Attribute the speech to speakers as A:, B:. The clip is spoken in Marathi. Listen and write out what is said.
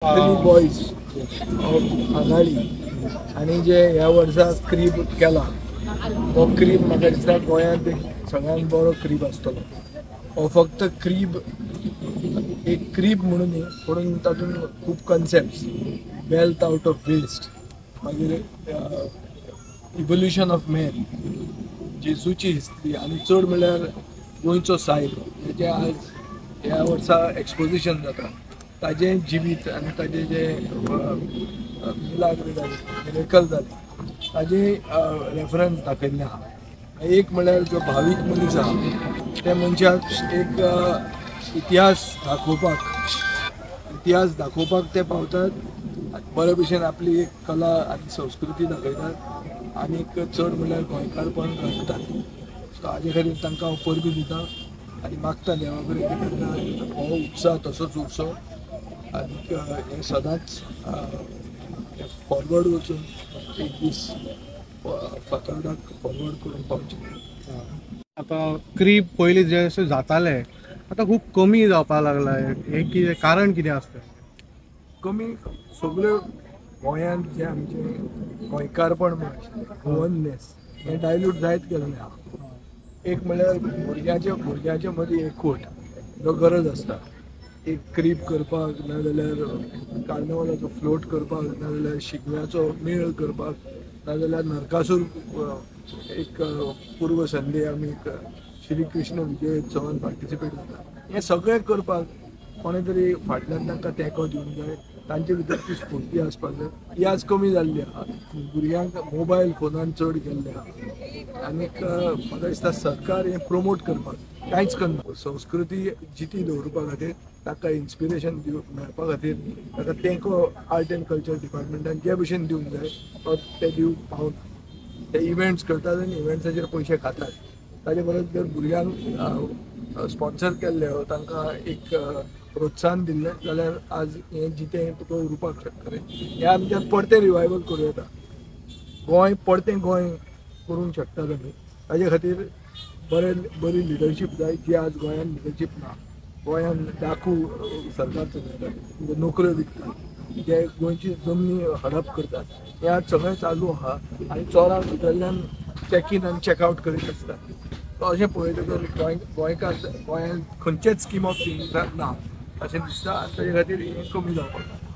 A: बॉयज ऑफ आंगाडी आणि जे ह्या वर्सा क्रीब केला हो क्रीब म्हाका दिसता गोंयांत सगळ्यांत बरो क्रीब आसतलो। हो फक्त क्रीब एक क्रीब म्हणून न्ही पूण तातूंत खूब concepts wealth out of waste मागीर इवोल्यूशन ऑफ मॅन जेजूची हिस्ट्री आनी चड म्हणल्यार गोंयचो सायब हेजे आज ह्या वर्सा एक्सपोजिशन जाता। ताजें जिवीत आनी ताजें जे मिलाग्र जालें मिरेकल जालें ताजें रेफरन्स दाखयल्लें आहा। एक म्हणल्यार जो भावीक मनीस आहा त्या मनशाक एक इतिहास दाखोवपाक ते पावतात, बरे भशेन आपली एक कला आनी संस्कृती दाखयतात आनी चड म्हणल्यार गोंयकारपण दाखयतात। सो हाजे खातीर तांकां हांव परबी दिता आनी मागता देवा कडेन की हो उत्साह तसोच उरचो आनी हे सदांच फॉरवर्ड वचून एक दीस फातोर्डाक फॉरवर्ड करून पावचें।
B: आता क्रीब पयलीं जे अशें जाताले आता खूब कमी जावपाक लागला, हे कितें कारण कितें आसता?
A: कमी सगळ्यो गोंयांत जे आमचें गोंयकारपण गोवननेस हें डायल्यूट जायत गेल्लें आहा। एक म्हणल्यार भुरग्याच्या मदीं एकवट जो गरज आसता, एक क्रीब करपाक नाजाल्यार कार्निवलाचो फ्लोट करपाक नाजाल्यार शिगम्याचो मेळ करपाक नाजाल्यार नरकासूर एक पूर्व संडे आमी श्री कृष्ण विजय उत्सवान पार्टिसिपेट जाता। हें सगळें करपाक कोणे तरी फाटल्यान तांकां तेंको दिवंक जाय, तांचे भितर ती स्फूर्ती आसपाक जाय। ही आज कमी जाल्ली आहा, भुरग्यांक मोबायल फोनान चड गेल्ले आहा आनीक म्हाका दिसता सरकार हें प्रमोट करपाक कांयच करना। संस्कृती जिती दवरपा खातीर ताका इन्स्पिरेशन मेळपा खातीर ताका तेंको आर्ट एंड कल्चर डिपार्टमेंटान जे भशेन दिवंक जाय तो ते दिवंक पावना। ते इव्हेंट्स करतात आनी इव्हेंट्साचेर पयशे खातात। ताजे परस जर भुरग्यांक स्पॉन्सर केल्ले तांकां एक प्रोत्साहन दिल्लें जाल्यार आज हें जितें तुका उरपाक शकतलें। हें आमच्यान परतें रिवायवल करूं येता, गोंय परतें गोंय करूंक शकतात आमी। ताजे खातीर बरी लिडरशीप जाय, जी आज गोंयांत लिडरशीप ना। गोंयांत डाकू सरकार चलयतात, नोकऱ्यो विकतात, जे गोंयची जमनी हडप करतात, हें आज सगळें चालू आहा आनी चोरांक भितरल्यान चॅक इन आनी चॅकआउट करीत आसतात। तो अशें पळयतकर गोंयकार गोंयांत खंयचेच स्कीम ऑफ थिंग्साक ना अशें दिसता आनी ताजे खातीर कमी जावपाक जाय।